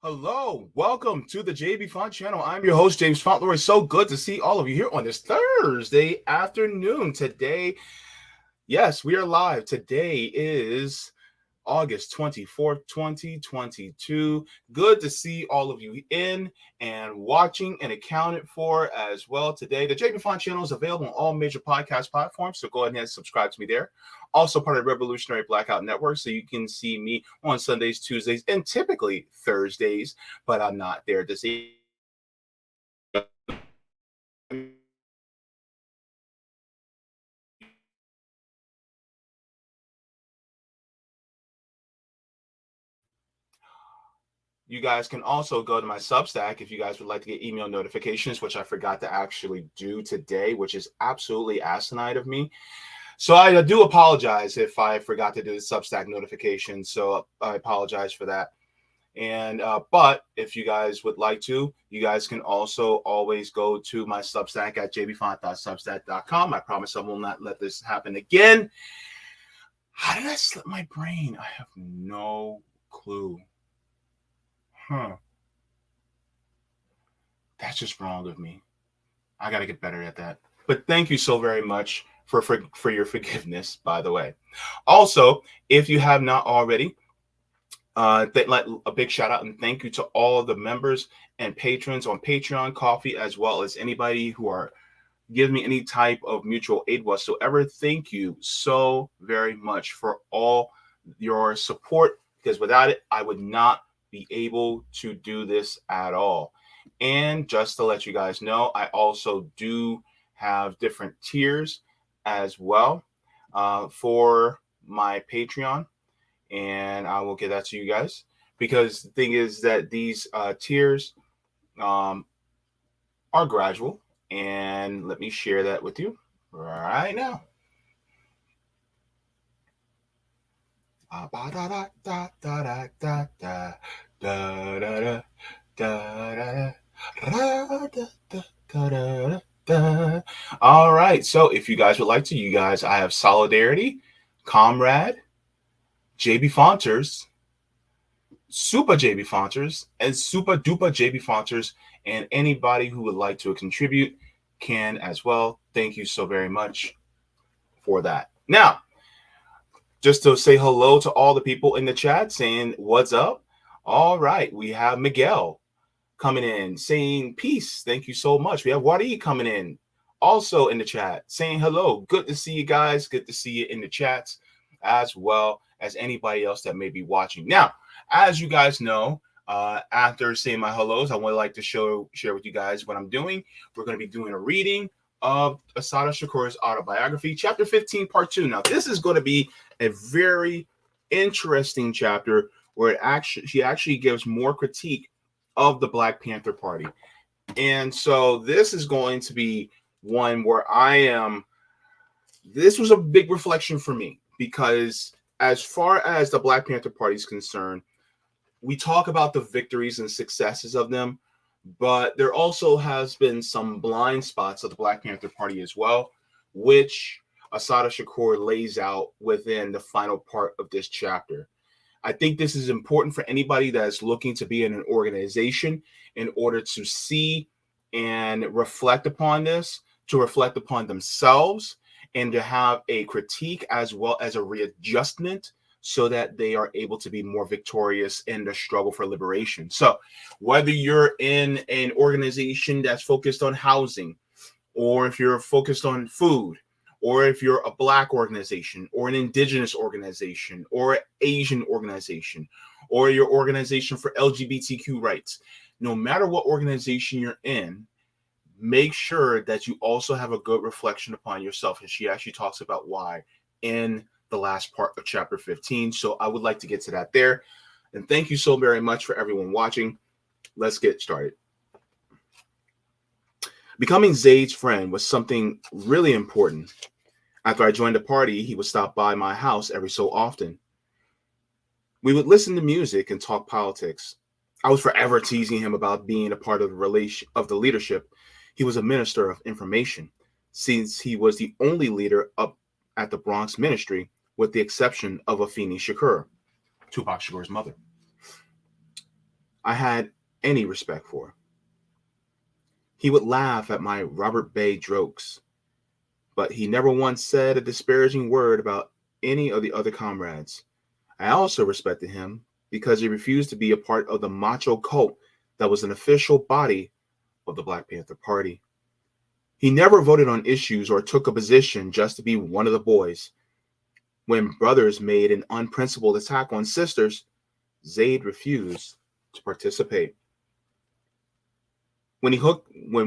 Hello, welcome to the Jaybefaunt channel. I'm your host, James Fauntleroy. So good to see all of you here on this Thursday afternoon. Today, yes, we are live. Today is August 24th, 2022. Good to see all of you in and watching and accounted for as well today. The Jaybefaunt channel is available on all major podcast platforms, so go ahead and subscribe to me there. Also part of the Revolutionary Blackout Network, so you can see me on Sundays, Tuesdays, and typically Thursdays, but I'm not there this evening. You guys can also go to my Substack if you guys would like to get email notifications, which I forgot to actually do today, which is absolutely asinine of me. So I do apologize if I forgot to do the Substack notification. So I apologize for that. And but if you guys would like to, you guys can also always go to my Substack at jaybefaunt.substack.com. I promise I will not let this happen again. How did I slip my brain? I have no clue. That's just wrong of me. I got to get better at that. But thank you so very much for your forgiveness, by the way. Also, if you have not already, like a big shout out and thank you to all the members and patrons on Patreon, Coffee, as well as anybody who are giving me any type of mutual aid whatsoever. Thank you so very much for all your support, because without it, I would not be able to do this at all. And just to let you guys know, I also do have different tiers as well for my Patreon, and I will get that to you guys, because the thing is that these tiers are gradual, and let me share that with you right now. All right, so if you guys would like to, you guys, I have Solidarity, Comrade, Jaybefaunters, Super Jaybefaunters, and Super Duper Jaybefaunters, and anybody who would like to contribute can as well. Thank you so very much for that. Now, just to say hello to all the people in the chat saying what's up. All right, we have Miguel coming in saying peace. Thank you so much. We have Wadi coming in also in the chat saying hello. Good to see you guys. Good to see you in the chats, as well as anybody else that may be watching. Now, as you guys know, after saying my hellos, I would like to share with you guys what I'm doing. We're going to be doing a reading of Assata Shakur's autobiography, chapter 15, part 2. Now, this is going to be a very interesting chapter where she actually gives more critique of the Black Panther Party. And so this is going to be one where this was a big reflection for me, because as far as the Black Panther Party is concerned, we talk about the victories and successes of them, but there also has been some blind spots of the Black Panther Party as well, which Assata Shakur lays out within the final part of this chapter. I think this is important for anybody that's looking to be in an organization in order to see and reflect upon this, to reflect upon themselves, and to have a critique as well as a readjustment, so that they are able to be more victorious in the struggle for liberation. So whether you're in an organization that's focused on housing, or if you're focused on food, or if you're a Black organization, or an Indigenous organization, or an Asian organization, or your organization for LGBTQ rights, no matter what organization you're in, make sure that you also have a good reflection upon yourself. And she actually talks about why in the last part of chapter 15. So I would like to get to that there. And thank you so very much for everyone watching. Let's get started. Becoming Zayd's friend was something really important. After I joined the party, he would stop by my house every so often. We would listen to music and talk politics. I was forever teasing him about being a part of the leadership. He was a minister of information, since he was the only leader up at the Bronx ministry, with the exception of Afeni Shakur, Tupac Shakur's mother. I had any respect for. He would laugh at my Robert Bay jokes, but he never once said a disparaging word about any of the other comrades. I also respected him because he refused to be a part of the macho cult that was an official body of the Black Panther Party. He never voted on issues or took a position just to be one of the boys. When brothers made an unprincipled attack on sisters, Zaid refused to participate. When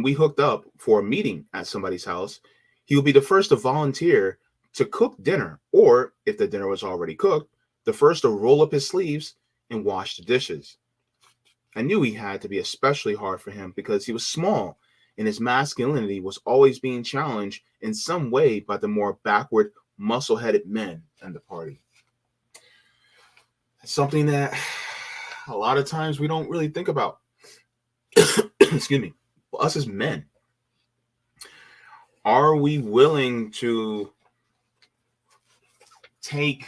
we hooked up for a meeting at somebody's house, he would be the first to volunteer to cook dinner, or if the dinner was already cooked, the first to roll up his sleeves and wash the dishes. I knew he had to be especially hard for him because he was small and his masculinity was always being challenged in some way by the more backward, muscle-headed men in the party. It's something that a lot of times we don't really think about. Excuse me. For us as men, are we willing to take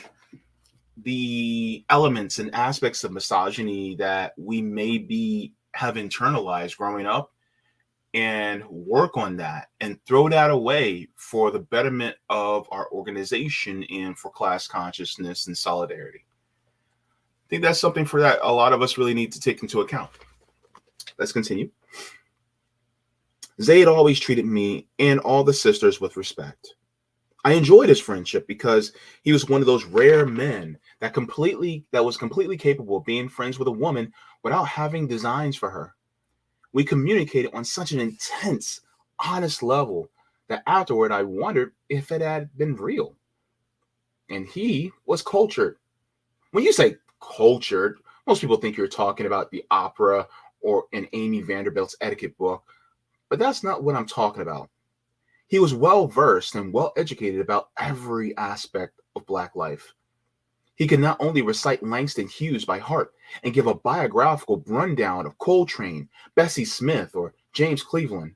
the elements and aspects of misogyny that we maybe have internalized growing up and work on that and throw that away for the betterment of our organization and for class consciousness and solidarity? I think that's something for that a lot of us really need to take into account. Let's continue. Zaid always treated me and all the sisters with respect. I enjoyed his friendship because he was one of those rare men that was completely capable of being friends with a woman without having designs for her. We communicated on such an intense, honest level that afterward I wondered if it had been real. And he was cultured. When you say cultured, most people think you're talking about the opera or in Amy Vanderbilt's etiquette book, but that's not what I'm talking about. He was well-versed and well-educated about every aspect of Black life. He could not only recite Langston Hughes by heart and give a biographical rundown of Coltrane, Bessie Smith, or James Cleveland,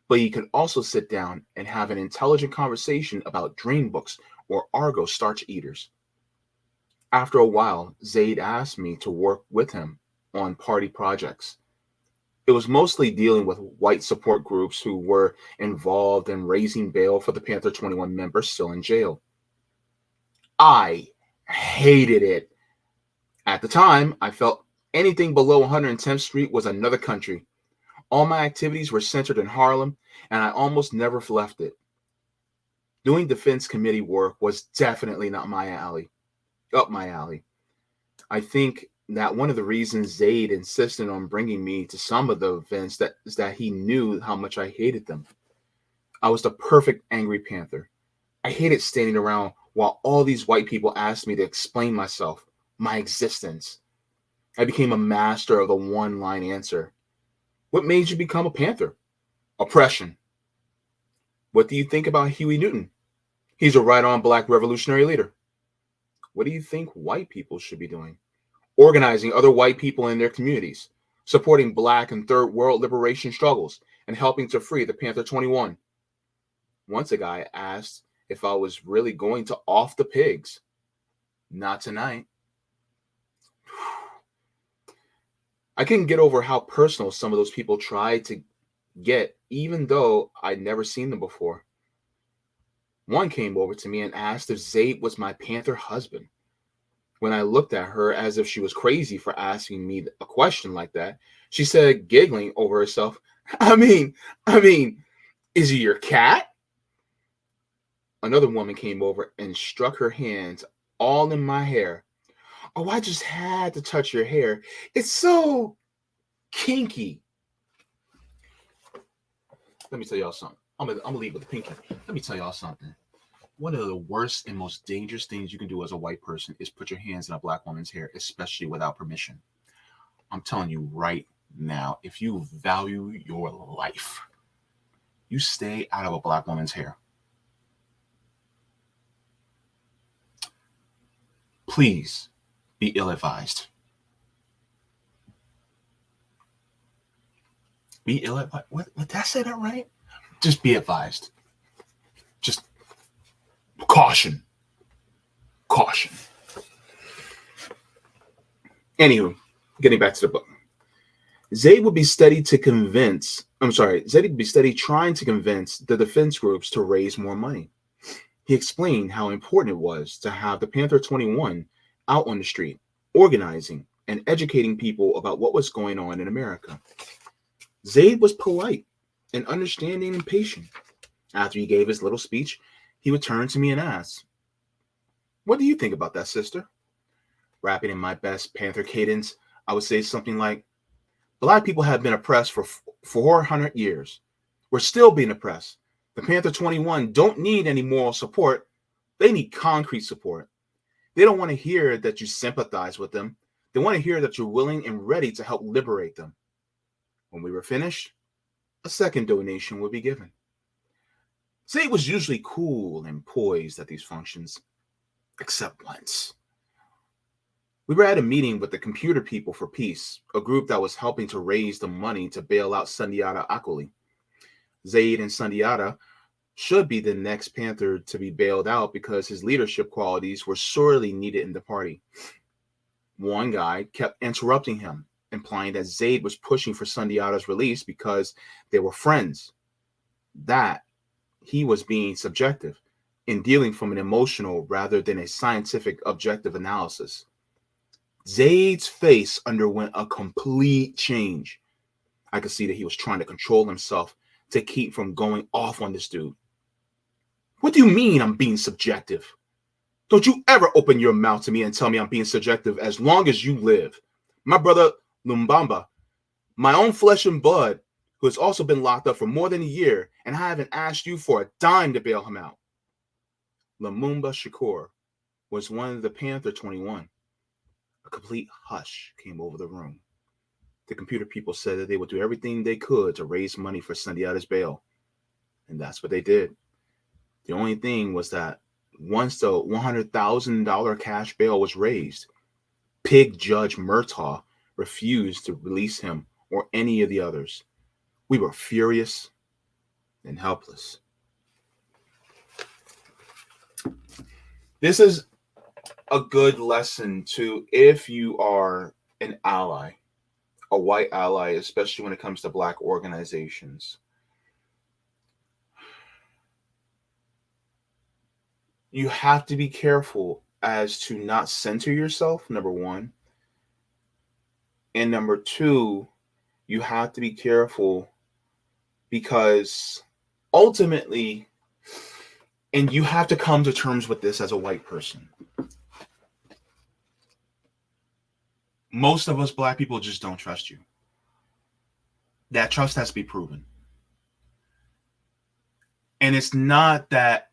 but he could also sit down and have an intelligent conversation about dream books or Argo starch eaters. After a while, Zaid asked me to work with him on party projects. It was mostly dealing with white support groups who were involved in raising bail for the Panther 21 members still in jail. I hated it. At the time, I felt anything below 110th Street was another country. All my activities were centered in Harlem, and I almost never left it. Doing defense committee work was definitely not up my alley. I think that one of the reasons Zaid insisted on bringing me to some of the events is that he knew how much I hated them. I was the perfect angry panther. I hated standing around while all these white people asked me to explain myself, my existence. I became a master of the one-line answer. What made you become a panther? Oppression. What do you think about Huey Newton? He's a right-on Black revolutionary leader. What do you think white people should be doing? Organizing other white people in their communities, supporting Black and Third World liberation struggles, and helping to free the Panther 21. Once a guy asked if I was really going to off the pigs. Not tonight. I couldn't get over how personal some of those people tried to get, even though I'd never seen them before. One came over to me and asked if Zaid was my Panther husband. When I looked at her as if she was crazy for asking me a question like that, she said, giggling over herself, I mean, is he your cat? Another woman came over and struck her hands all in my hair. Oh, I just had to touch your hair. It's so kinky. Let me tell y'all something. I'm gonna leave with the pinky. Let me tell y'all something. One of the worst and most dangerous things you can do as a white person is put your hands in a Black woman's hair, especially without permission. I'm telling you right now, if you value your life, you stay out of a Black woman's hair. Please be ill-advised. Be ill-advised. What, did I say that right? Just be advised. Just caution. Anywho, getting back to the book. Zayd would be steady to convince, Zayd would be steady trying to convince the defense groups to raise more money. He explained how important it was to have the Panther 21 out on the street, organizing and educating people about what was going on in America. Zayd was polite and understanding and patient. After he gave his little speech, he would turn to me and ask, "What do you think about that, sister?" Rapping in my best Panther cadence, I would say something like, "Black people have been oppressed for 400 years. We're still being oppressed. The Panther 21 don't need any moral support. They need concrete support. They don't want to hear that you sympathize with them. They want to hear that you're willing and ready to help liberate them." When we were finished, a second donation would be given. Zayd was usually cool and poised at these functions, except once. We were at a meeting with the Computer People for Peace, a group that was helping to raise the money to bail out Sundiata Acoli. Zayd and Sundiata should be the next Panther to be bailed out because his leadership qualities were sorely needed in the party. One guy kept interrupting him, implying that Zayd was pushing for Sundiata's release because they were friends. That he was being subjective in dealing from an emotional rather than a scientific objective analysis. Zayd's face underwent a complete change. I could see that he was trying to control himself to keep from going off on this dude. "What do you mean I'm being subjective? Don't you ever open your mouth to me and tell me I'm being subjective as long as you live. My brother Lumbamba, my own flesh and blood, who has also been locked up for more than a year, and I haven't asked you for a dime to bail him out." Lumumba Shakur was one of the Panther 21. A complete hush came over the room. The Computer People said that they would do everything they could to raise money for Sundiata's bail, and that's what they did. The only thing was that once the $100,000 cash bail was raised, Pig Judge Murtaugh refused to release him or any of the others. We were furious and helpless. This is a good lesson to, if you are an ally, a white ally, especially when it comes to Black organizations. You have to be careful as to not center yourself, number one. And number two, you have to be careful because ultimately, and you have to come to terms with this as a white person, most of us Black people just don't trust you. That trust has to be proven. And it's not that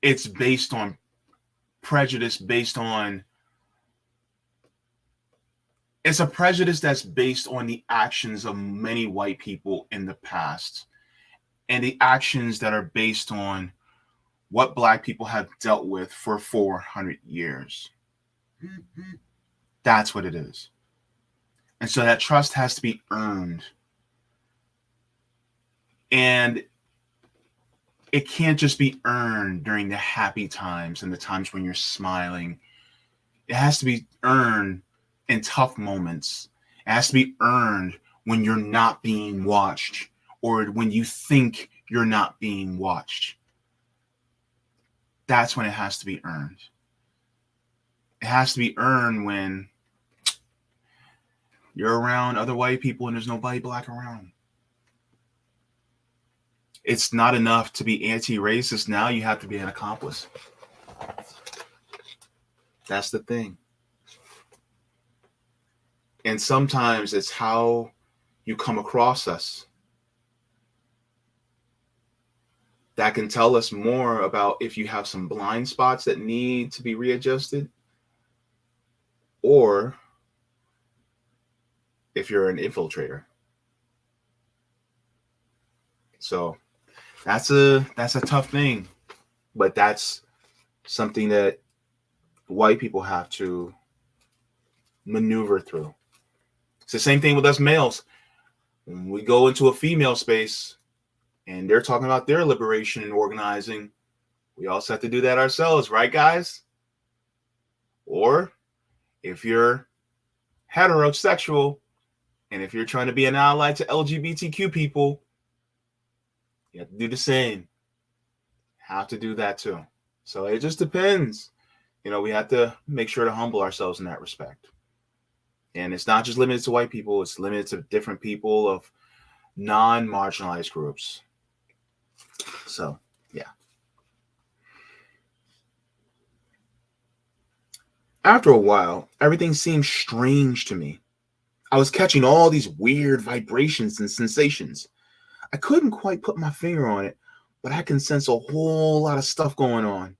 it's based on prejudice, it's a prejudice that's based on the actions of many white people in the past and the actions that are based on what Black people have dealt with for 400 years. That's what it is. And so that trust has to be earned. And it can't just be earned during the happy times and the times when you're smiling. It has to be earned in tough moments. It has to be earned when you're not being watched or when you think you're not being watched. That's when it has to be earned. It has to be earned when you're around other white people and there's nobody Black around. It's not enough to be anti-racist. Now you have to be an accomplice. That's the thing. And sometimes it's how you come across us that can tell us more about if you have some blind spots that need to be readjusted or if you're an infiltrator. So that's a tough thing, but that's something that white people have to maneuver through. It's the same thing with us males. When we go into a female space and they're talking about their liberation and organizing, we also have to do that ourselves, right, guys? Or if you're heterosexual. And if you're trying to be an ally to LGBTQ people, you have to do the same. Have to do that too. So it just depends. We have to make sure to humble ourselves in that respect. And it's not just limited to white people, it's limited to different people of non-marginalized groups. So, yeah. After a while, everything seemed strange to me. I was catching all these weird vibrations and sensations. I couldn't quite put my finger on it, but I can sense a whole lot of stuff going on.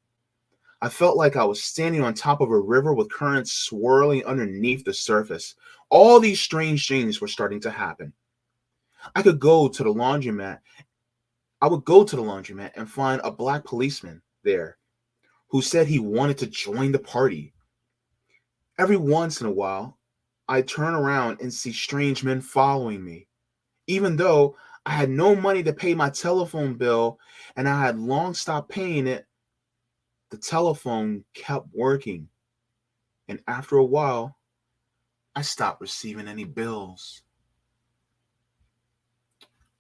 I felt like I was standing on top of a river with currents swirling underneath the surface. All these strange things were starting to happen. I could go to the laundromat. I would go to the laundromat and find a black policeman there who said he wanted to join the party. Every once in a while, I'd turn around and see strange men following me. Even though I had no money to pay my telephone bill and I had long stopped paying it, the telephone kept working. And after a while, I stopped receiving any bills.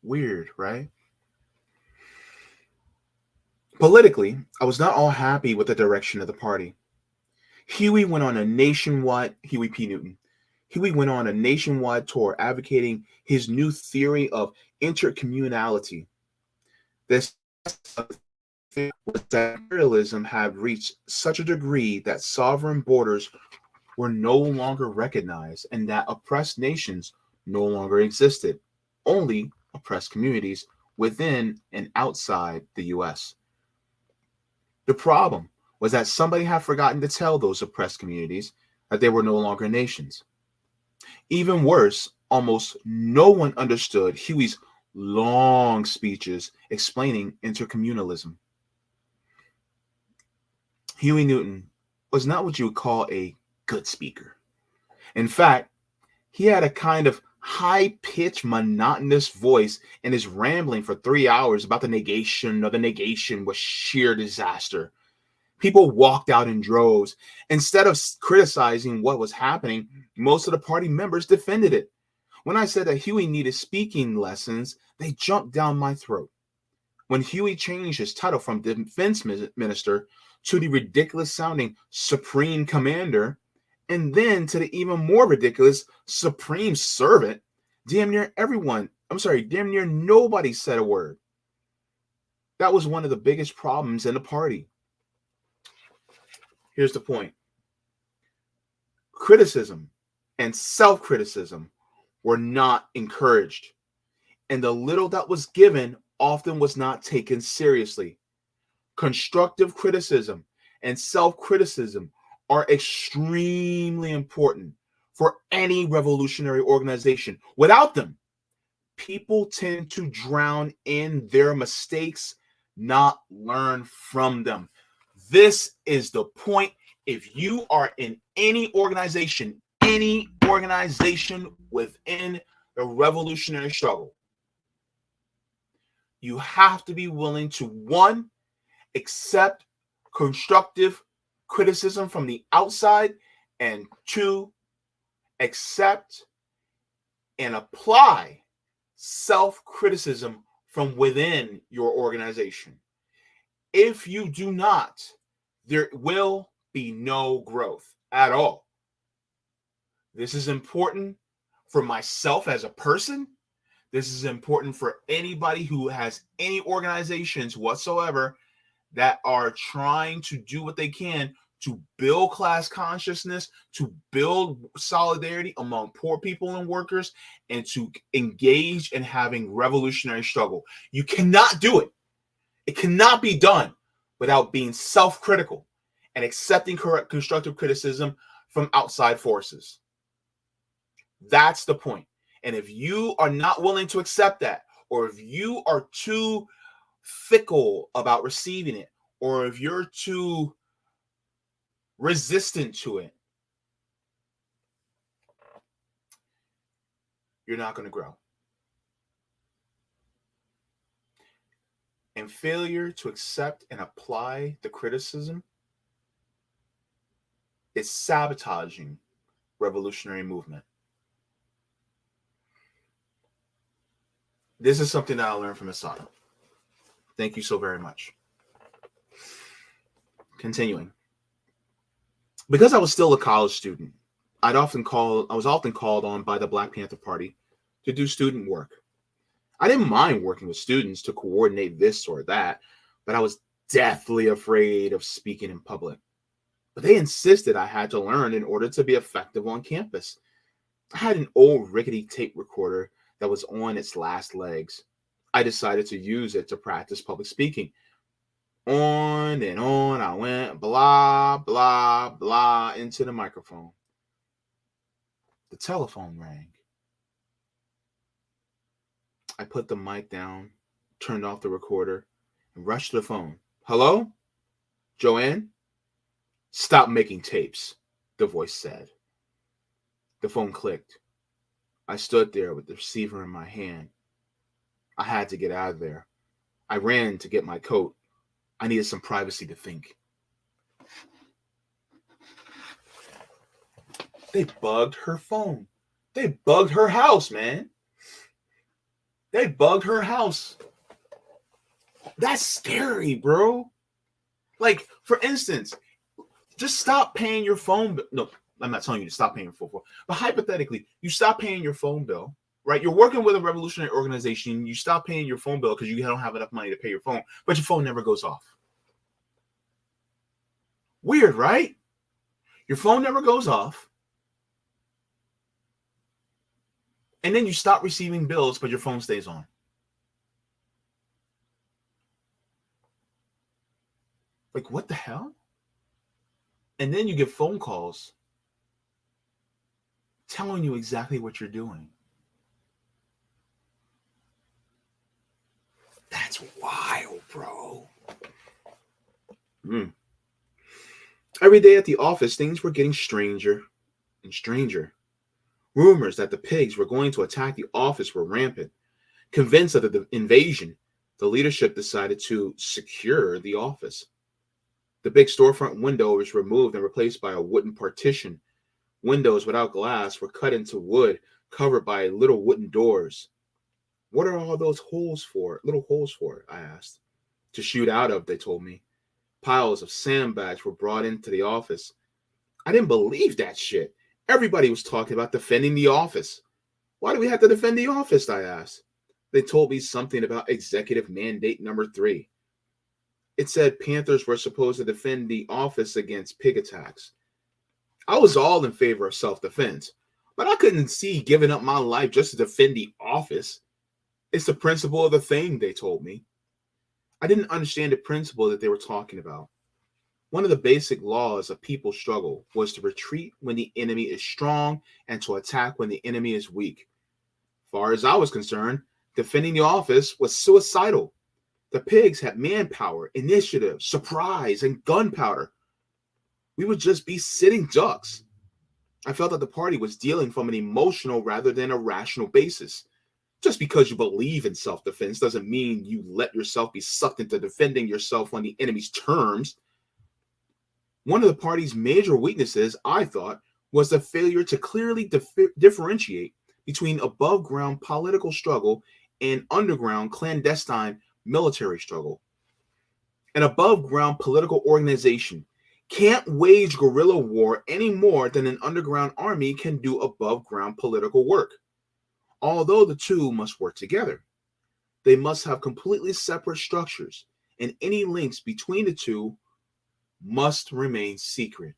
Weird, right? Politically, I was not all happy with the direction of the party. Huey P. Newton. Huey went on a nationwide tour advocating his new theory of intercommunality. This was that imperialism had reached such a degree that sovereign borders were no longer recognized and that oppressed nations no longer existed, only oppressed communities within and outside the US. The problem was that somebody had forgotten to tell those oppressed communities that they were no longer nations. Even worse, almost no one understood Huey's long speeches explaining intercommunalism. Huey Newton was not what you would call a good speaker. In fact, he had a kind of high-pitched, monotonous voice, and his rambling for 3 hours about the negation of the negation was sheer disaster. People walked out in droves. Instead of criticizing what was happening, most of the party members defended it. When I said that Huey needed speaking lessons, they jumped down my throat. When Huey changed his title from defense minister to the ridiculous sounding supreme commander, and then to the even more ridiculous supreme servant, damn near nobody said a word. That was one of the biggest problems in the party. Here's the point. Criticism and self-criticism were not encouraged, and the little that was given often was not taken seriously. Constructive criticism and self-criticism are extremely important for any revolutionary organization. Without them, people tend to drown in their mistakes, not learn from them. This is the point. If you are in any organization within the revolutionary struggle, you have to be willing to, one, accept constructive criticism from the outside, and two, accept and apply self-criticism from within your organization. If you do not, there will be no growth at all. This is important for myself as a person. This is important for anybody who has any organizations whatsoever that are trying to do what they can to build class consciousness, to build solidarity among poor people and workers, and to engage in having revolutionary struggle. You cannot do it. It cannot be done without being self-critical and accepting constructive criticism from outside forces. That's the point. And if you are not willing to accept that, or if you are too fickle about receiving it, or if you're too resistant to it, you're not going to grow. And failure to accept and apply the criticism is sabotaging revolutionary movement. This is something that I learned from Assata. Thank you so very much. Continuing. Because I was still a college student, I was often called on by the Black Panther Party to do student work. I didn't mind working with students to coordinate this or that, but I was deathly afraid of speaking in public. But they insisted I had to learn in order to be effective on campus. I had an old rickety tape recorder that was on its last legs. I decided to use it to practice public speaking. On and on I went, blah, blah, blah, into the microphone. The telephone rang. I put the mic down, turned off the recorder, and rushed to the phone. Hello? Joanne? Stop making tapes, the voice said. The phone clicked. I stood there with the receiver in my hand. I had to get out of there. I ran to get my coat. I needed some privacy to think. They bugged her phone. They bugged her house, man. They bugged her house. That's scary, bro. Like, for instance, just stop paying your phone bill. No, I'm not telling you to stop paying your phone bill. But hypothetically, you stop paying your phone bill, right? You're working with a revolutionary organization. You stop paying your phone bill because you don't have enough money to pay your phone, but your phone never goes off. Weird, right? Your phone never goes off. And then you stop receiving bills, but your phone stays on. Like, what the hell? And then you get phone calls telling you exactly what you're doing. That's wild, bro. Every day at the office, things were getting stranger and stranger. Rumors that the pigs were going to attack the office were rampant. Convinced of the invasion, the leadership decided to secure the office. The big storefront window was removed and replaced by a wooden partition. Windows without glass were cut into wood, covered by little wooden doors. What are all those holes for? Little holes for? I asked. To shoot out of, they told me. Piles of sandbags were brought into the office. I didn't believe that shit. Everybody was talking about defending the office. Why do we have to defend the office? I asked. They told me something about executive mandate number 3. It said Panthers were supposed to defend the office against pig attacks. I was all in favor of self-defense, but I couldn't see giving up my life just to defend the office. It's the principle of the thing, they told me. I didn't understand the principle that they were talking about. One of the basic laws of people's struggle was to retreat when the enemy is strong and to attack when the enemy is weak. As far as I was concerned, defending the office was suicidal. The pigs had manpower, initiative, surprise, and gunpowder. We would just be sitting ducks. I felt that the party was dealing from an emotional rather than a rational basis. Just because you believe in self-defense doesn't mean you let yourself be sucked into defending yourself on the enemy's terms. One of the party's major weaknesses, I thought, was the failure to clearly differentiate between above-ground political struggle and underground clandestine military struggle. An above-ground political organization can't wage guerrilla war any more than an underground army can do above-ground political work. Although the two must work together, they must have completely separate structures, and any links between the two must remain secret.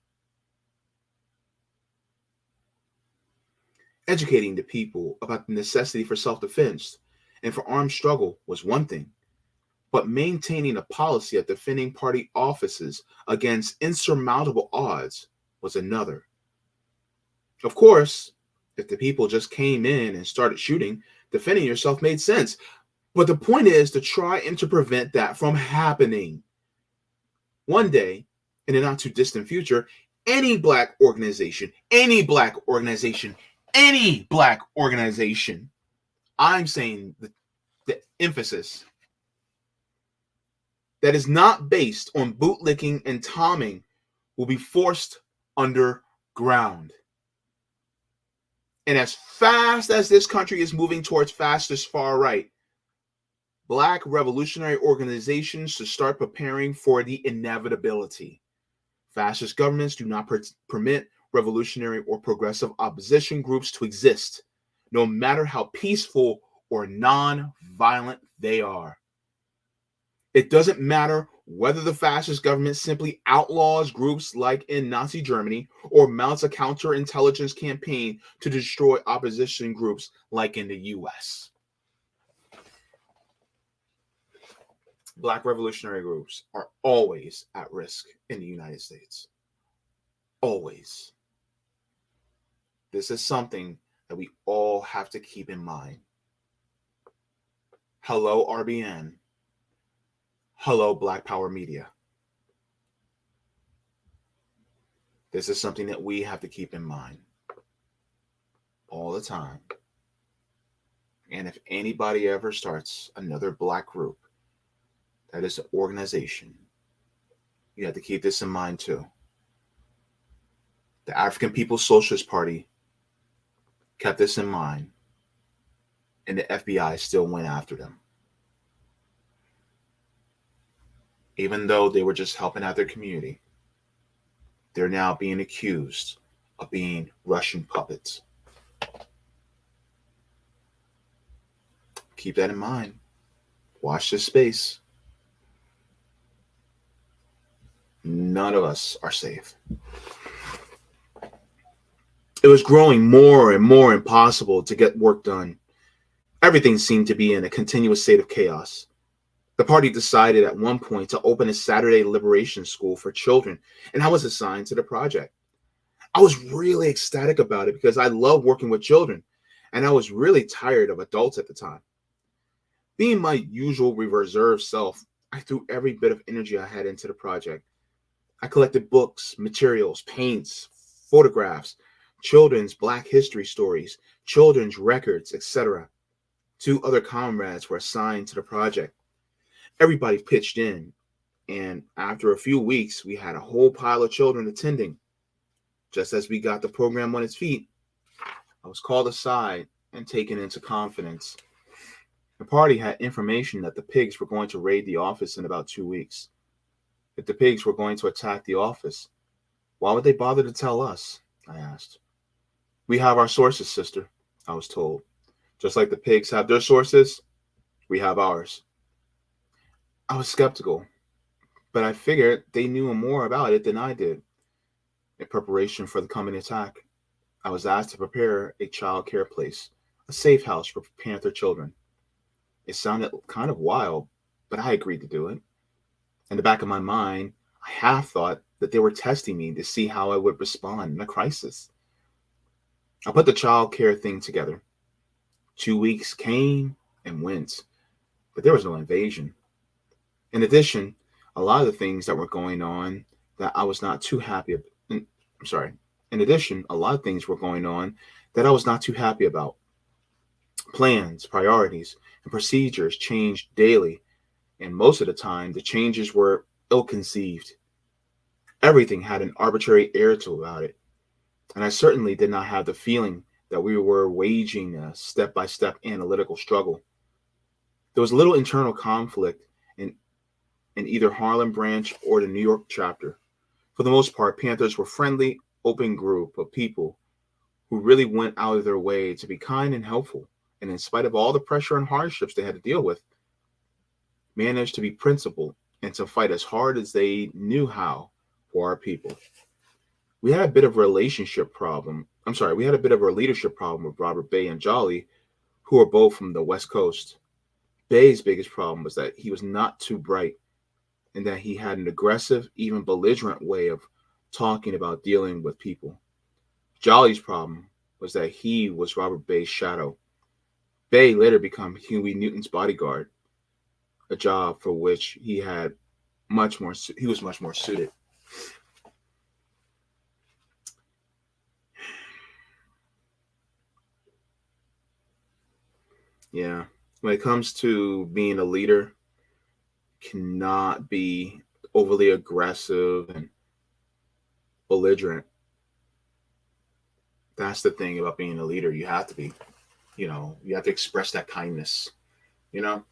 Educating the people about the necessity for self-defense and for armed struggle was one thing, but maintaining a policy of defending party offices against insurmountable odds was another. Of course, if the people just came in and started shooting, defending yourself made sense. But the point is to try and to prevent that from happening. One day, in the not too distant future, any black organization, I'm saying the emphasis that is not based on bootlicking and tomming will be forced underground. And as fast as this country is moving towards fascist far right, Black revolutionary organizations should start preparing for the inevitability. Fascist governments do not permit revolutionary or progressive opposition groups to exist, no matter how peaceful or non-violent they are. It doesn't matter whether the fascist government simply outlaws groups like in Nazi Germany or mounts a counterintelligence campaign to destroy opposition groups like in the US. Black revolutionary groups are always at risk in the United States. Always. This is something that we all have to keep in mind. Hello, RBN. Hello, Black Power Media. This is something that we have to keep in mind all the time. And if anybody ever starts another Black group that is an organization, you have to keep this in mind too. The African People's Socialist Party kept this in mind, and the FBI still went after them. Even though they were just helping out their community, they're now being accused of being Russian puppets. Keep that in mind. Watch this space. None of us are safe. It was growing more and more impossible to get work done. Everything seemed to be in a continuous state of chaos. The party decided at one point to open a Saturday liberation school for children, and I was assigned to the project. I was really ecstatic about it because I love working with children, and I was really tired of adults at the time. Being my usual reserved self, I threw every bit of energy I had into the project. I collected books, materials, paints, photographs, children's Black history stories, children's records, etc. 2 other comrades were assigned to the project. Everybody pitched in, and after a few weeks, we had a whole pile of children attending. Just as we got the program on its feet, I was called aside and taken into confidence. The party had information that the pigs were going to raid the office in about 2 weeks. If the pigs were going to attack the office, why would they bother to tell us? I asked. We have our sources, sister, I was told. Just like the pigs have their sources, we have ours. I was skeptical, but I figured they knew more about it than I did. In preparation for the coming attack, I was asked to prepare a child care place, a safe house for Panther children. It sounded kind of wild, but I agreed to do it. In the back of my mind, I half thought that they were testing me to see how I would respond in a crisis. I put the child care thing together. 2 weeks came and went, but there was no invasion. In addition, a lot of the things that were going on that I was not too happy about. In addition, a lot of things were going on that I was not too happy about. Plans, priorities, and procedures changed daily, and most of the time, the changes were ill-conceived. Everything had an arbitrary air to about it, and I certainly did not have the feeling that we were waging a step-by-step analytical struggle. There was little internal conflict in either Harlem branch or the New York chapter. For the most part, Panthers were a friendly, open group of people who really went out of their way to be kind and helpful, and in spite of all the pressure and hardships they had to deal with, managed to be principled and to fight as hard as they knew how for our people. We had a bit of a leadership problem with Robert Bay and Jolly, who are both from the West Coast. Bay's biggest problem was that he was not too bright and that he had an aggressive, even belligerent way of talking about dealing with people. Jolly's problem was that he was Robert Bay's shadow. Bay later became Huey Newton's bodyguard, a job for which he was much more suited. Yeah. When it comes to being a leader, cannot be overly aggressive and belligerent. That's the thing about being a leader. You have to be, you have to express that kindness, you know?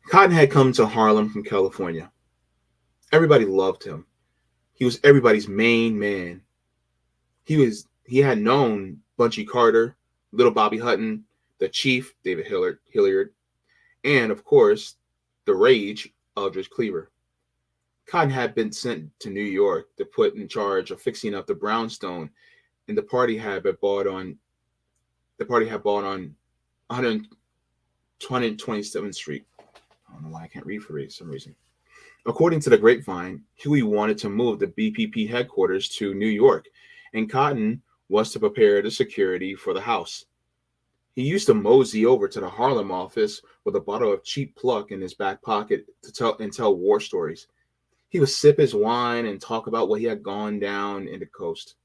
Cotton had come to Harlem from California. Everybody loved him. He was everybody's main man. He had known Bunchy Carter, Little Bobby Hutton, the Chief, David Hilliard, and of course, the Rage, Aldrich Cleaver. Cotton had been sent to New York to put in charge of fixing up the brownstone, and the party had bought on 127th Street. I don't know why I can't read for some reason. According to the grapevine, Huey wanted to move the BPP headquarters to New York, and Cotton was to prepare the security for the house. He used to mosey over to the Harlem office with a bottle of cheap pluck in his back pocket to tell war stories. He would sip his wine and talk about what he had gone down in the coast.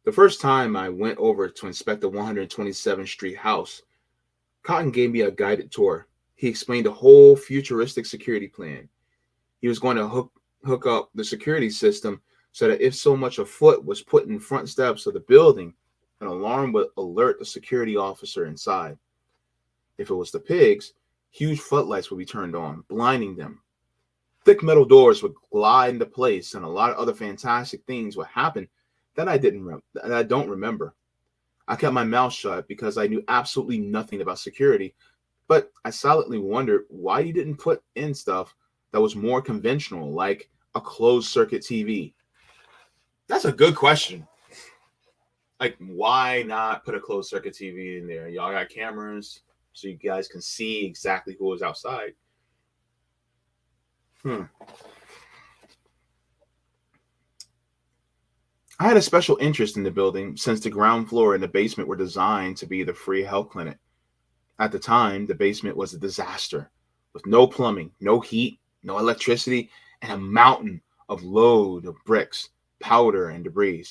The first time I went over to inspect the 127th Street house, Cotton gave me a guided tour. He explained the whole futuristic security plan. He was going to hook up the security system so that if so much a foot was put in front steps of the building, an alarm would alert the security officer inside. If it was the pigs, huge floodlights would be turned on, blinding them. Thick metal doors would glide into place, and a lot of other fantastic things would happen that I don't remember. I kept my mouth shut because I knew absolutely nothing about security, but I silently wondered why you didn't put in stuff that was more conventional, like a closed circuit TV. That's a good question. Like, why not put a closed circuit TV in there? Y'all got cameras so you guys can see exactly who is outside. I had a special interest in the building since the ground floor and the basement were designed to be the free health clinic. At the time, the basement was a disaster with no plumbing, no heat, no electricity, and a mountain of load of bricks, powder, and debris.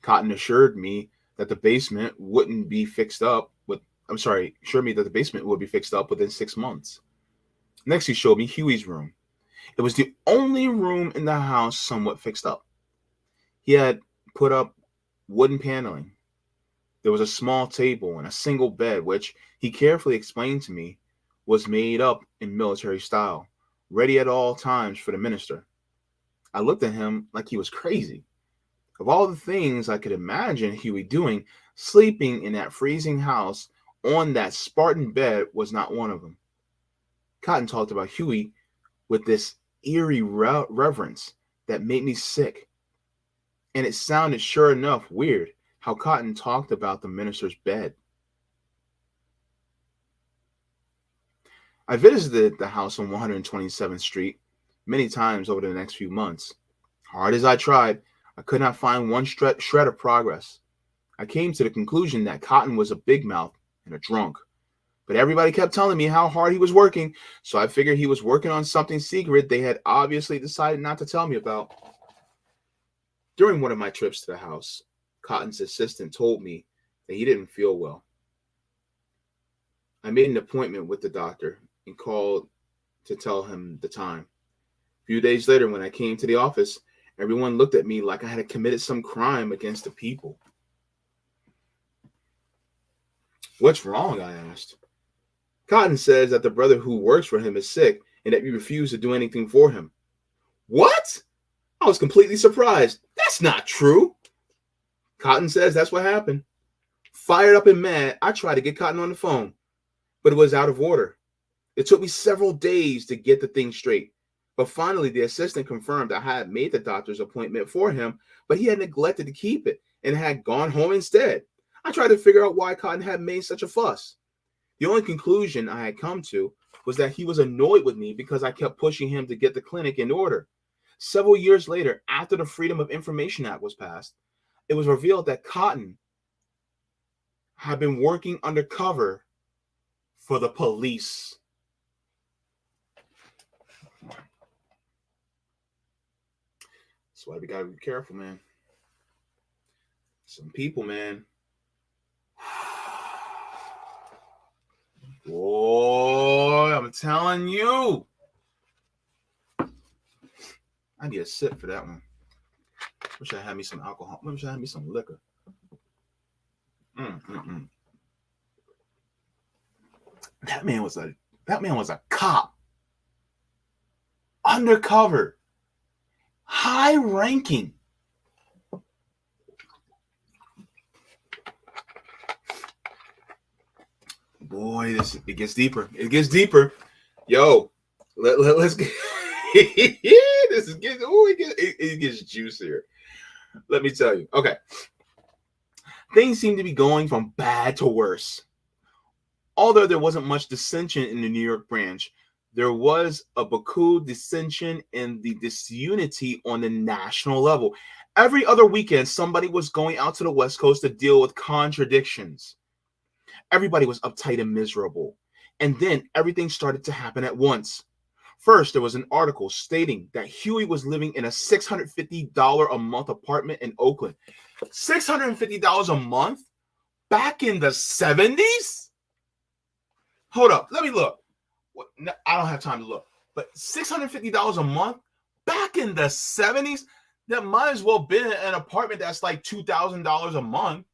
Cotton assured me that the basement would be fixed up within 6 months. Next, he showed me Huey's room. It was the only room in the house somewhat fixed up. He had put up wooden paneling. There was a small table and a single bed, which he carefully explained to me was made up in military style, ready at all times for the minister. I looked at him like he was crazy. Of all the things I could imagine Huey doing, sleeping in that freezing house on that Spartan bed was not one of them. Cotton talked about Huey with this eerie reverence that made me sick. And it sounded, sure enough, weird how Cotton talked about the minister's bed. I visited the house on 127th Street many times over the next few months. Hard as I tried, I could not find one shred of progress. I came to the conclusion that Cotton was a big mouth and a drunk. But everybody kept telling me how hard he was working, so I figured he was working on something secret they had obviously decided not to tell me about. During one of my trips to the house, Cotton's assistant told me that he didn't feel well. I made an appointment with the doctor and called to tell him the time. A few days later, when I came to the office, everyone looked at me like I had committed some crime against the people. What's wrong? I asked. Cotton says that the brother who works for him is sick and that you refuse to do anything for him. What? I was completely surprised. That's not true. Cotton says that's what happened. Fired up and mad, I tried to get Cotton on the phone, but it was out of order. It took me several days to get the thing straight. But finally, the assistant confirmed I had made the doctor's appointment for him, but he had neglected to keep it and had gone home instead. I tried to figure out why Cotton had made such a fuss. The only conclusion I had come to was that he was annoyed with me because I kept pushing him to get the clinic in order. Several years later, after the Freedom of Information Act was passed, it was revealed that Cotton had been working undercover for the police. That's why we gotta be careful, man. Some people, man. Boy, I'm telling you. I need a sip for that one. Wish I had me some alcohol. Wish I had me some liquor. Mm-mm-mm. That man was a cop, undercover, high ranking. Boy, it gets deeper. It gets deeper. Yo, let's get this is getting it gets juicier. Let me tell you. Okay. Things seem to be going from bad to worse. Although there wasn't much dissension in the New York branch, there was a beaucoup dissension in the disunity on the national level. Every other weekend, somebody was going out to the West Coast to deal with contradictions. Everybody was uptight and miserable. And then everything started to happen at once. First, there was an article stating that Huey was living in a $650 a month apartment in Oakland. $650 a month? Back in the 70s? Hold up, let me look. I don't have time to look. But $650 a month? Back in the 70s? That might as well be an apartment that's like $2,000 a month.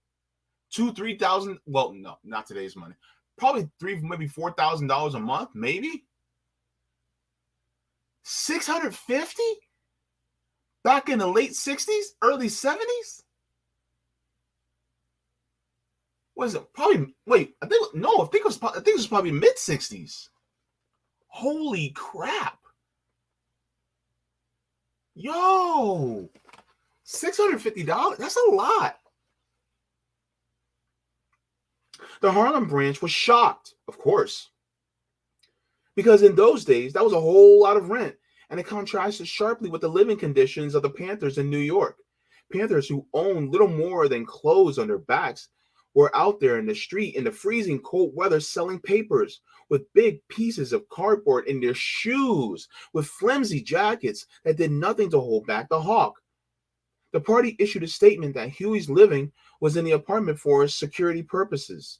$3,000. Well, no, not today's money. Probably maybe $4,000 a month, maybe. 650 back in the late 60s, early 70s. Was it probably? Wait, I think it was probably mid 60s. Holy crap! Yo, $650. That's a lot. The Harlem branch was shocked, of course, because in those days that was a whole lot of rent, and it contrasted sharply with the living conditions of the Panthers in New York. Panthers who owned little more than clothes on their backs were out there in the street in the freezing cold weather selling papers with big pieces of cardboard in their shoes, with flimsy jackets that did nothing to hold back the hawk. The party issued a statement that Huey's living was in the apartment for security purposes.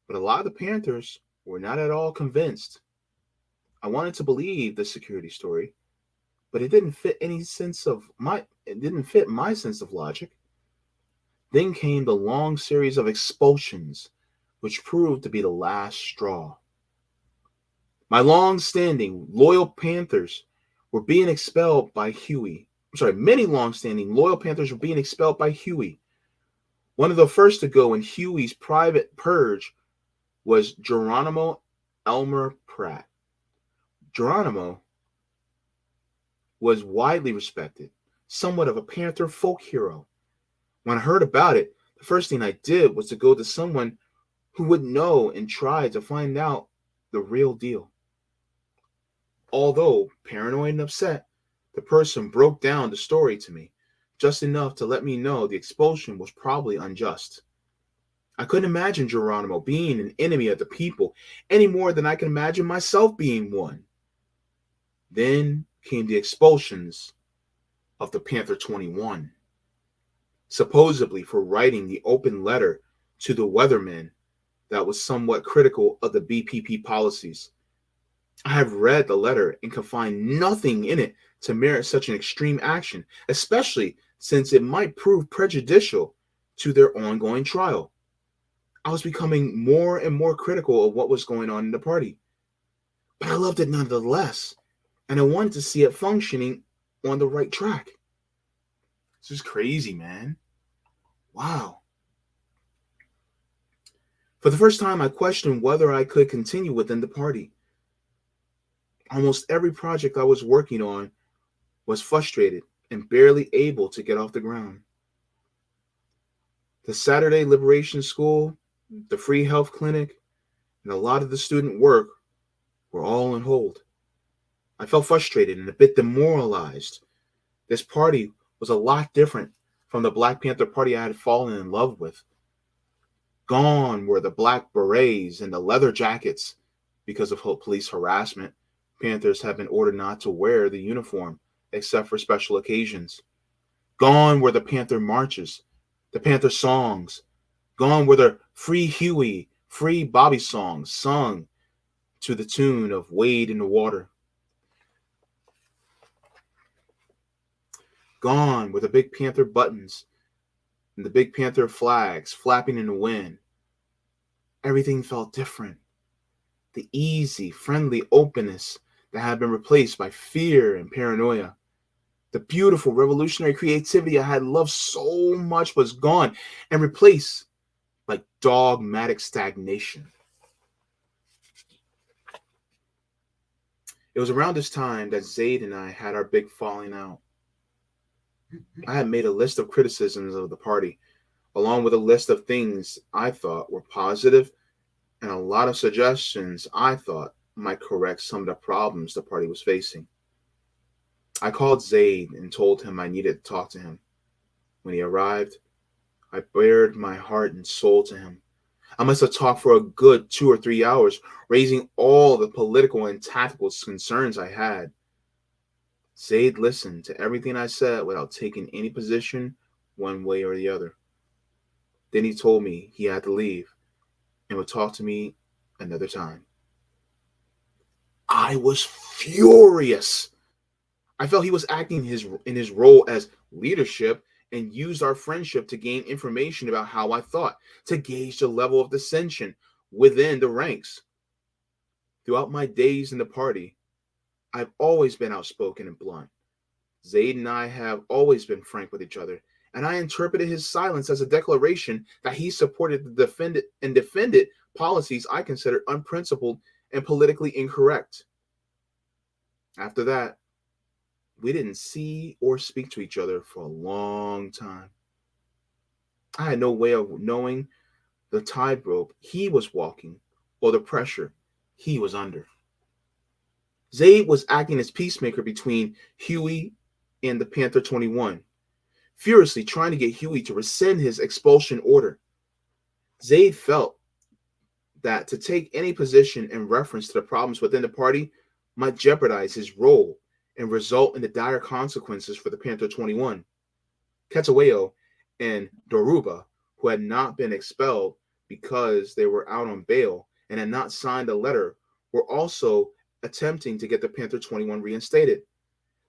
But a lot of the Panthers were not at all convinced. I wanted to believe the security story, but it didn't fit my sense of logic. Then came the long series of expulsions, which proved to be the last straw. Long-standing loyal Panthers were being expelled by Huey. Many long-standing loyal Panthers were being expelled by Huey. One of the first to go in Huey's private purge was Geronimo Elmer Pratt. Geronimo was widely respected, somewhat of a Panther folk hero. When I heard about it, the first thing I did was to go to someone who would know and try to find out the real deal. Although paranoid and upset, the person broke down the story to me, just enough to let me know the expulsion was probably unjust. I couldn't imagine Geronimo being an enemy of the people any more than I can imagine myself being one. Then came the expulsions of the Panther 21, supposedly for writing the open letter to the weathermen that was somewhat critical of the BPP policies. I have read the letter and can find nothing in it to merit such an extreme action, especially since it might prove prejudicial to their ongoing trial. I was becoming more and more critical of what was going on in the party. But I loved it nonetheless, and I wanted to see it functioning on the right track. This is crazy, man. Wow. For the first time, I questioned whether I could continue within the party. Almost every project I was working on was frustrated and barely able to get off the ground. The Saturday Liberation School, the free health clinic, and a lot of the student work were all on hold. I felt frustrated and a bit demoralized. This party was a lot different from the Black Panther Party I had fallen in love with. Gone were the black berets and the leather jackets. Because of police harassment, Panthers have been ordered not to wear the uniform except for special occasions. Gone were the Panther marches, the Panther songs. Gone were the Free Huey, Free Bobby songs sung to the tune of Wade in the Water. gone were the Big Panther buttons and the Big Panther flags flapping in the wind. Everything felt different. The easy, friendly openness that had been replaced by fear and paranoia. The beautiful, revolutionary creativity I had loved so much was gone and replaced by dogmatic stagnation. It was around this time that Zayd and I had our big falling out. I had made a list of criticisms of the party, along with a list of things I thought were positive and a lot of suggestions I thought might correct some of the problems the party was facing. I called Zayd and told him I needed to talk to him. When he arrived, I bared my heart and soul to him. I must have talked for a good 2 or 3 hours, raising all the political and tactical concerns I had. Zayd listened to everything I said without taking any position one way or the other. Then he told me he had to leave and would talk to me another time. I was furious. I felt he was acting in his role as leadership and used our friendship to gain information about how I thought, to gauge the level of dissension within the ranks. Throughout my days in the party, I've always been outspoken and blunt. Zayd and I have always been frank with each other, and I interpreted his silence as a declaration that he supported the defended policies I considered unprincipled and politically incorrect. After that, we didn't see or speak to each other for a long time. I had no way of knowing the tightrope he was walking or the pressure he was under. Zayd was acting as peacemaker between Huey and the Panther 21, furiously trying to get Huey to rescind his expulsion order. Zayd felt that to take any position in reference to the problems within the party might jeopardize his role and result in the dire consequences for the Panther 21. Ketaweo and Doruba, who had not been expelled because they were out on bail and had not signed a letter, were also attempting to get the Panther 21 reinstated.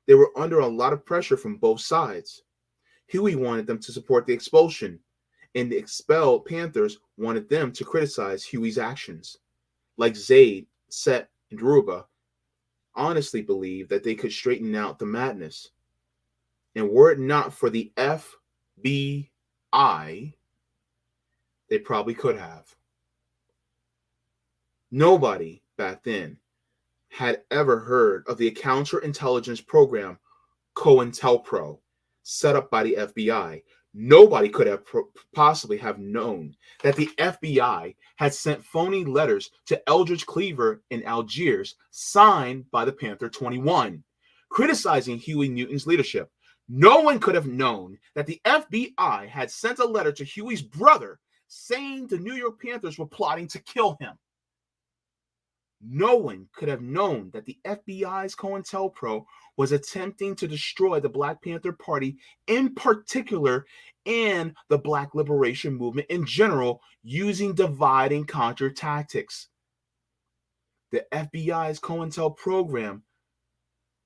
They were under a lot of pressure from both sides. Huey wanted them to support the expulsion, and the expelled Panthers wanted them to criticize Huey's actions. Like Zayd, Set, and Doruba honestly believed that they could straighten out the madness. And were it not for the FBI, they probably could have. Nobody back then had ever heard of the counterintelligence program COINTELPRO set up by the FBI. Nobody could have possibly have known that the FBI had sent phony letters to Eldridge Cleaver in Algiers signed by the Panther 21, criticizing Huey Newton's leadership. No one could have known that the FBI had sent a letter to Huey's brother saying the New York Panthers were plotting to kill him. No one could have known that the FBI's COINTELPRO was attempting to destroy the Black Panther Party in particular and the Black Liberation Movement in general using divide and conquer tactics. The FBI's COINTEL program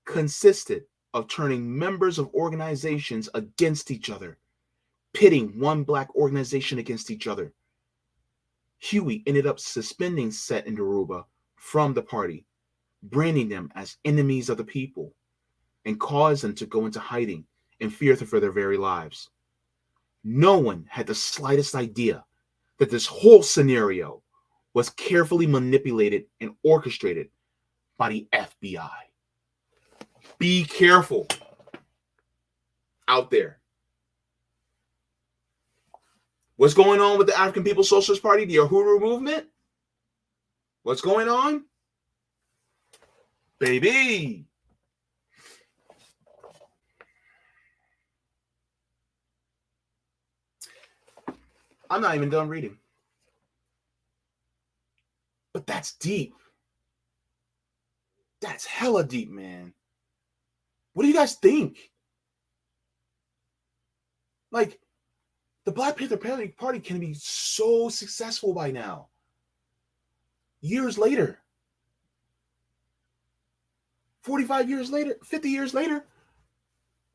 consisted of turning members of organizations against each other, pitting one Black organization against each other. Huey ended up suspending Set and Doruba from the party, branding them as enemies of the people, and caused them to go into hiding in fear for their very lives. No one had the slightest idea that this whole scenario was carefully manipulated and orchestrated by the FBI. Be careful out there. What's going on with the African People's Socialist Party, the Uhuru movement? What's going on? Baby. I'm not even done reading. But that's deep. That's hella deep, man. What do you guys think? Like, the Black Panther Party can be so successful by now. Years later. 45 years later, 50 years later.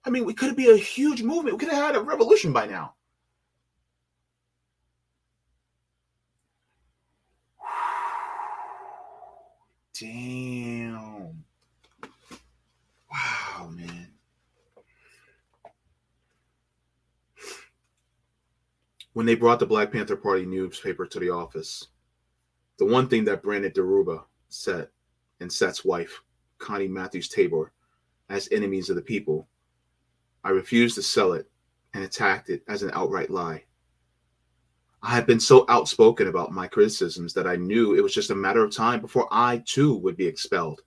I mean, we could be a huge movement. We could have had a revolution by now. Damn. Wow, man. When they brought the Black Panther Party newspaper to the office, the one thing that Brandon Deruba said and Seth's wife, Connie Matthews Tabor, as enemies of the people, I refused to sell it and attacked it as an outright lie. I had been so outspoken about my criticisms that I knew it was just a matter of time before I too would be expelled.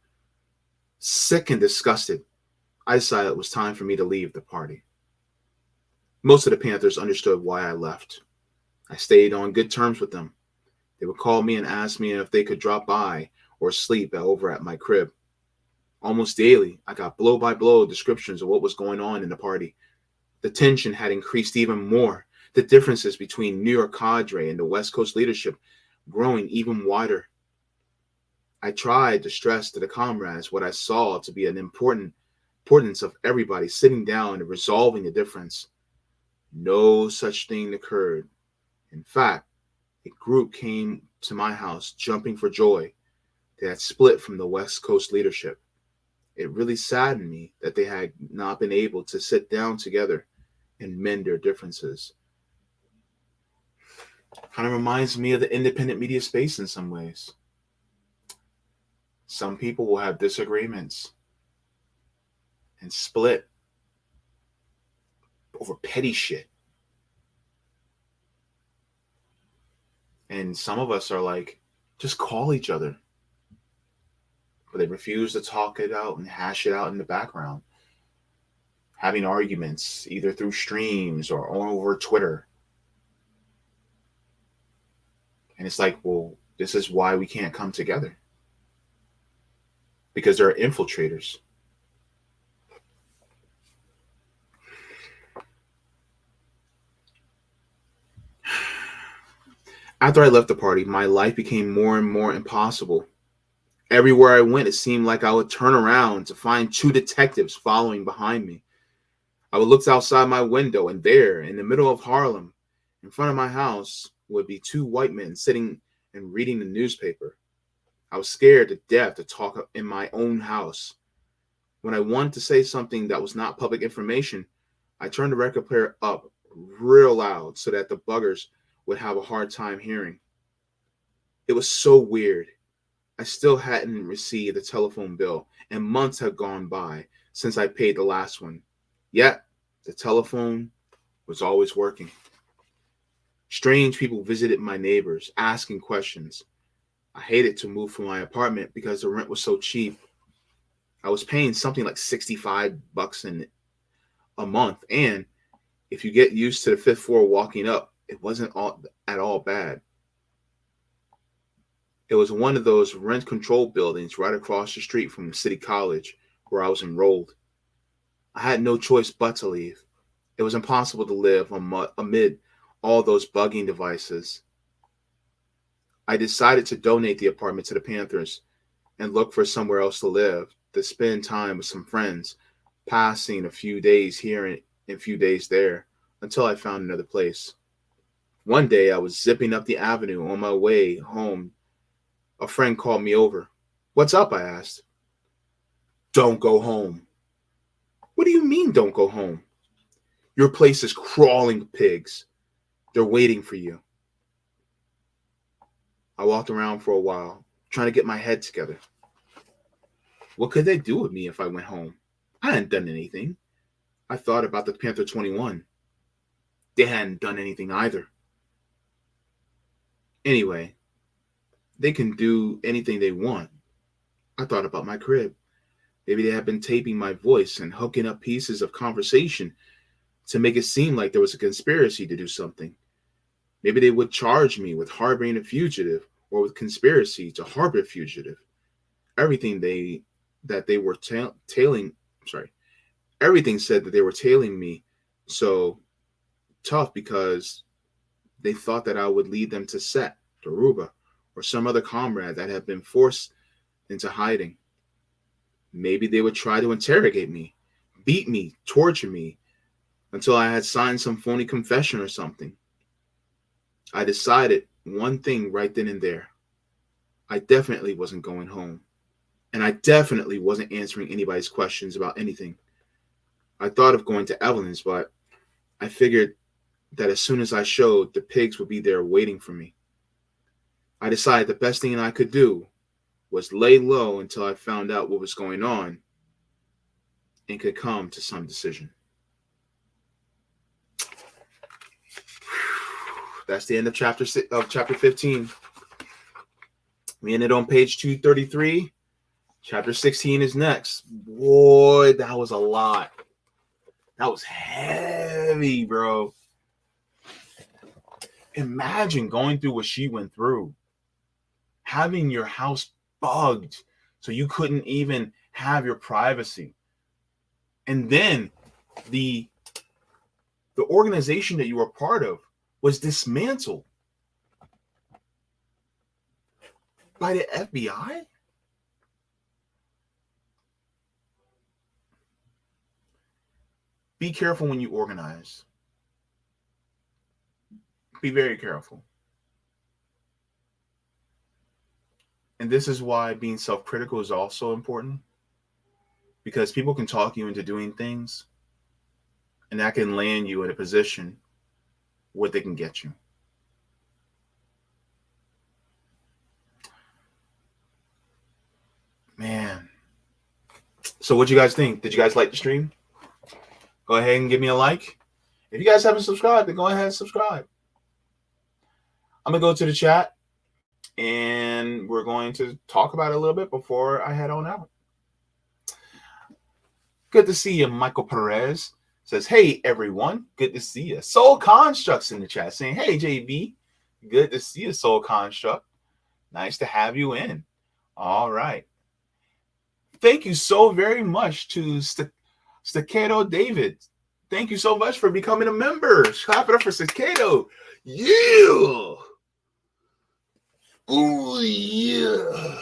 Sick and disgusted, I decided it was time for me to leave the party. Most of the Panthers understood why I left. I stayed on good terms with them. They would call me and ask me if they could drop by or sleep over at my crib. Almost daily, I got blow-by-blow descriptions of what was going on in the party. The tension had increased even more, the differences between New York cadre and the West Coast leadership growing even wider. I tried to stress to the comrades what I saw to be an importance of everybody sitting down and resolving the difference. No such thing occurred. In fact, a group came to my house jumping for joy. They had split from the West Coast leadership. It really saddened me that they had not been able to sit down together and mend their differences. Kind of reminds me of the independent media space in some ways. Some people will have disagreements and split over petty shit. And some of us are like, just call each other. But they refuse to talk it out and hash it out in the background. Having arguments either through streams or over Twitter. And it's like, well, this is why we can't come together. Because there are infiltrators. After I left the party, my life became more and more impossible. Everywhere I went, it seemed like I would turn around to find two detectives following behind me. I would look outside my window, and there, in the middle of Harlem, in front of my house, would be two white men sitting and reading the newspaper. I was scared to death to talk in my own house. When I wanted to say something that was not public information, I turned the record player up real loud so that the buggers would have a hard time hearing. It was so weird. I still hadn't received a telephone bill, and months had gone by since I paid the last one. Yet, the telephone was always working. Strange people visited my neighbors, asking questions. I hated to move from my apartment because the rent was so cheap. I was paying something like $65 a month, and if you get used to the fifth floor walking up, it wasn't at all bad. It was one of those rent-controlled buildings right across the street from City College where I was enrolled. I had no choice but to leave. It was impossible to live amid all those bugging devices. I decided to donate the apartment to the Panthers and look for somewhere else to live, to spend time with some friends, passing a few days here and a few days there until I found another place. One day I was zipping up the avenue on my way home. A friend called me over. "What's up?" I asked. "Don't go home." "What do you mean, don't go home?" "Your place is crawling with pigs. They're waiting for you." I walked around for a while, trying to get my head together. What could they do with me if I went home? I hadn't done anything. I thought about the Panther 21. They hadn't done anything either. Anyway, they can do anything they want. I thought about my crib. Maybe they had been taping my voice and hooking up pieces of conversation to make it seem like there was a conspiracy to do something. Maybe they would charge me with harboring a fugitive or with conspiracy to harbor a fugitive. Everything they that they were tailing, sorry, everything said that they were tailing me so tough because they thought that I would lead them to Set, Daruba, or some other comrade that had been forced into hiding. Maybe they would try to interrogate me, beat me, torture me, until I had signed some phony confession or something. I decided one thing right then and there. I definitely wasn't going home. And I definitely wasn't answering anybody's questions about anything. I thought of going to Evelyn's, but I figured that as soon as I showed, the pigs would be there waiting for me. I decided the best thing I could do was lay low until I found out what was going on and could come to some decision. That's the end of chapter 15. We ended on page 233. Chapter 16 is next. Boy, that was a lot. That was heavy, bro. Imagine going through what she went through. Having your house bugged so you couldn't even have your privacy. And then the organization that you were part of was dismantled by the FBI? Be careful when you organize. Be very careful. And this is why being self-critical is also important, because people can talk you into doing things, and that can land you in a position where they can get you. Man. So what do you guys think? Did you guys like the stream? Go ahead and give me a like. If you guys haven't subscribed, then go ahead and subscribe. I'm going to go to the chat, and we're going to talk about it a little bit before I head on out. Good to see you, Michael Perez. Says, hey, everyone. Good to see you. Soul Constructs in the chat saying, hey, JB. Good to see you, Soul Construct. Nice to have you in. All right. Thank you so very much to Staccato David. Thank you so much for becoming a member. Clap it up for Staccato. Yeah. Oh, yeah.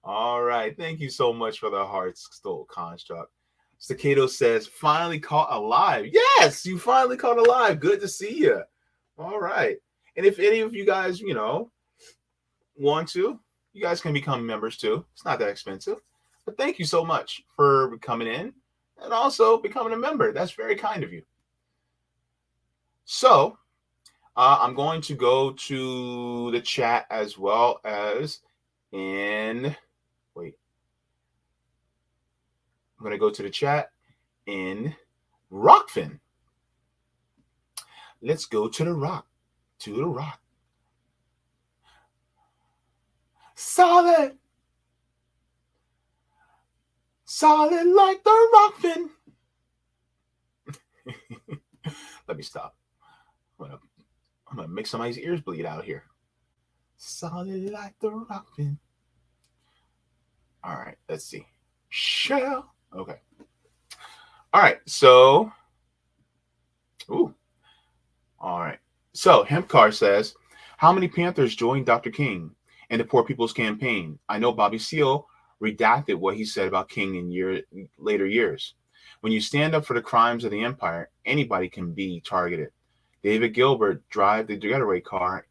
All right. Thank you so much for the hearts, Soul Construct. Staccato says, finally caught alive. Yes, you finally caught alive. Good to see you. All right. And if any of you guys, want to, you guys can become members too. It's not that expensive. But thank you so much for coming in and also becoming a member. That's very kind of you. So I'm going to go to the chat as well as I'm going to go to the chat in Rockfin. Let's go to the rock. Solid like the Rockfin. Let me stop. I'm gonna make somebody's ears bleed out here. Solid like the Rockfin. All right, let's see. Shell. Okay. All right, so. Ooh. All right. So Hempcar says, how many Panthers joined Dr. King and the Poor People's Campaign? I know Bobby Seale redacted what he said about King in later years. When you stand up for the crimes of the empire, anybody can be targeted. David Gilbert, drive the getaway car,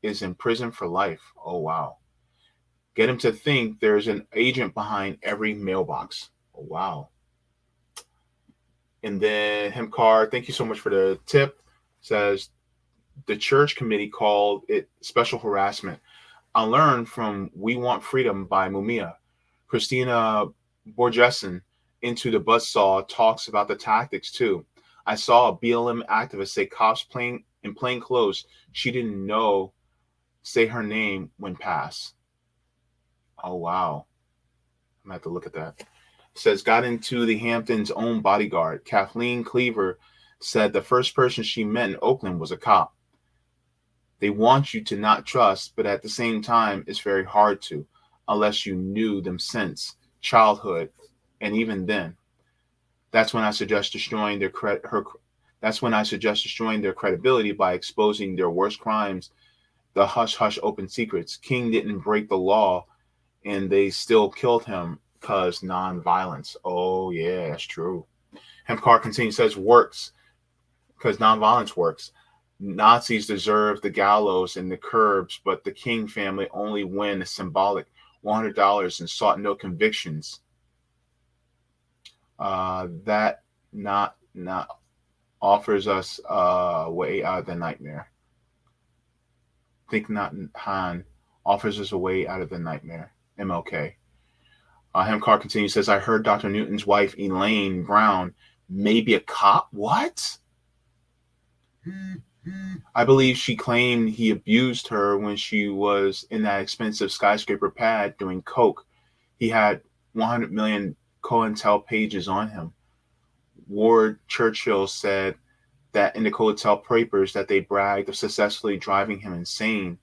is in prison for life. Oh, wow. Get him to think there's an agent behind every mailbox. Oh, wow. And then Hemcar, thank you so much for the tip, says the church committee called it special harassment. I learned from We Want Freedom by Mumia. Christina Borgeson into the Buzzsaw talks about the tactics too. I saw a BLM activist say cops in plain clothes she didn't know say her name when passed. Oh, wow. I'm going to have to look at that. It says, got into the Hamptons' own bodyguard. Kathleen Cleaver said the first person she met in Oakland was a cop. They want you to not trust, but at the same time, it's very hard to, unless you knew them since childhood. And even then, that's when I suggest destroying their credibility by exposing their worst crimes, the hush-hush open secrets. King didn't break the law, and they still killed him because nonviolence. Oh yeah, that's true. Hemp Car continues, says works because nonviolence works. Nazis deserve the gallows and the curbs, but the King family only win a symbolic $100 and sought no convictions. That not offers us a way out of the nightmare. Think not Han offers us a way out of the nightmare. MLK. Hemcar continues, says, I heard Dr. Newton's wife, Elaine Brown, may be a cop. What? I believe she claimed he abused her when she was in that expensive skyscraper pad doing coke. He had 100 million COINTEL pages on him. Ward Churchill said that in the COINTEL papers that they bragged of successfully driving him insane.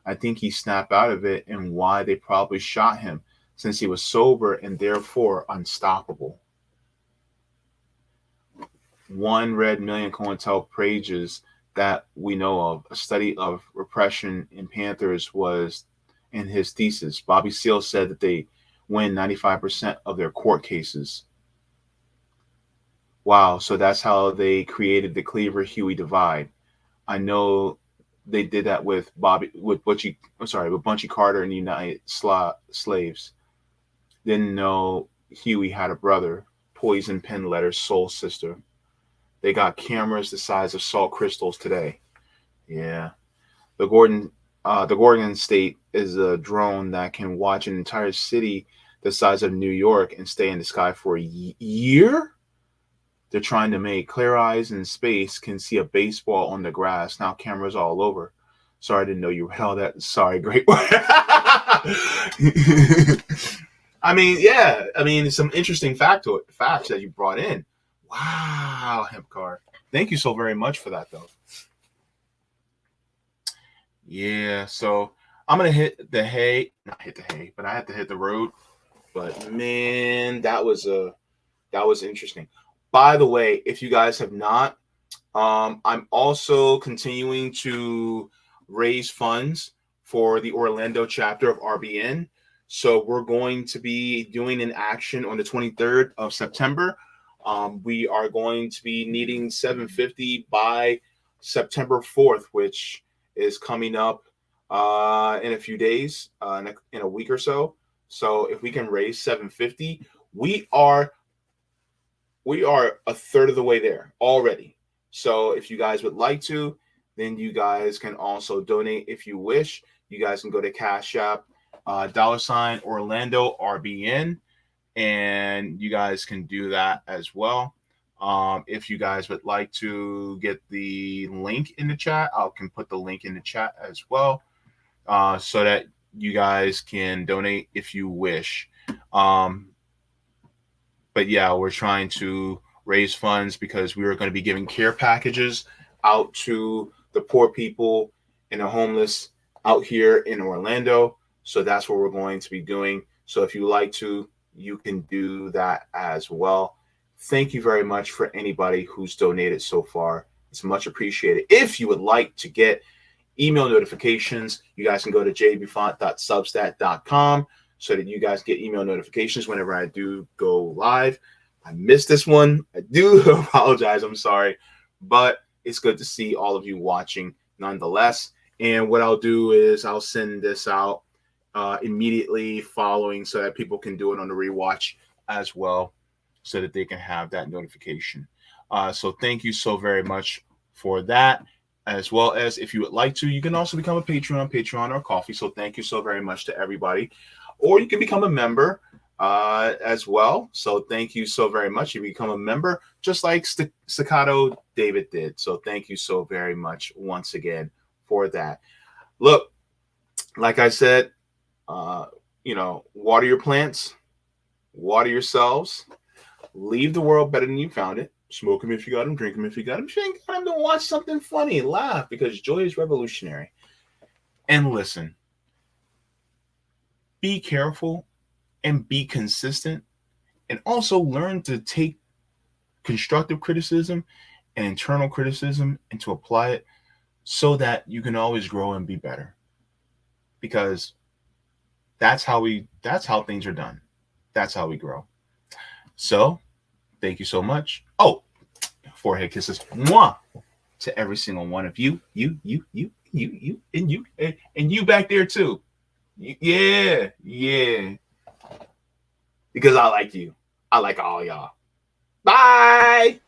I think he snapped out of it and why they probably shot him since he was sober and therefore unstoppable. 1 red million COINTEL pages that we know of. A study of repression in Panthers was in his thesis. Bobby Seale said that they win 95% of their court cases. Wow, so that's how they created the Cleaver-Huey divide. I know they did that with Bunchy Carter and the United Slaves. Didn't know Huey had a brother, poison pen letter, soul sister. They got cameras the size of salt crystals today. Yeah. The Gorgon State is a drone that can watch an entire city the size of New York and stay in the sky for a year. They're trying to make Clear Eyes in space can see a baseball on the grass. Now cameras all over. Sorry, I didn't know you read all that. Sorry, great work. I mean, yeah. I mean, some interesting facts that you brought in. Wow, Hempcar. Thank you so very much for that, though. Yeah, so I'm gonna hit the hay. Not hit the hay, but I had to hit the road. But man, that was interesting. By the way, if you guys have not, I'm also continuing to raise funds for the Orlando chapter of RBN. So we're going to be doing an action on the 23rd of September. We are going to be needing $750 by September 4th, which is coming up in a few days, in a week or so. So if we can raise $750, we are a third of the way there already. So if you guys would like to, then you guys can also donate if you wish. You guys can go to Cash App, $ Orlando RBN, and you guys can do that as well. If you guys would like to get the link in the chat, I can put the link in the chat as well, so that you guys can donate if you wish. But yeah, we're trying to raise funds because we are going to be giving care packages out to the poor people and the homeless out here in Orlando. So that's what we're going to be doing. So if you like to, you can do that as well. Thank you very much for anybody who's donated so far. It's much appreciated. If you would like to get email notifications, you guys can go to jaybefaunt.substack.com so that you guys get email notifications whenever I do go live. I missed this one. I do apologize. I'm sorry. But it's good to see all of you watching nonetheless. And what I'll do is I'll send this out immediately following so that people can do it on the rewatch as well so that they can have that notification. So thank you so very much for that. As well as if you would like to, you can also become a Patreon or Coffee. So thank you so very much to everybody. Or you can become a member as well. So thank you so very much. You become a member just like Staccato David did. So thank you so very much once again for that. Look, like I said, water your plants, water yourselves, leave the world better than you found it. Smoke them if you got them, drink them if you got them. If you ain't got them, to watch something funny and laugh because joy is revolutionary. And listen, be careful and be consistent, and also learn to take constructive criticism and internal criticism and to apply it so that you can always grow and be better. Because that's how things are done. That's how we grow. So thank you so much. Oh, forehead kisses. Mwah! To every single one of you, and you back there too. Yeah, yeah. Because I like you. I like all y'all. Bye.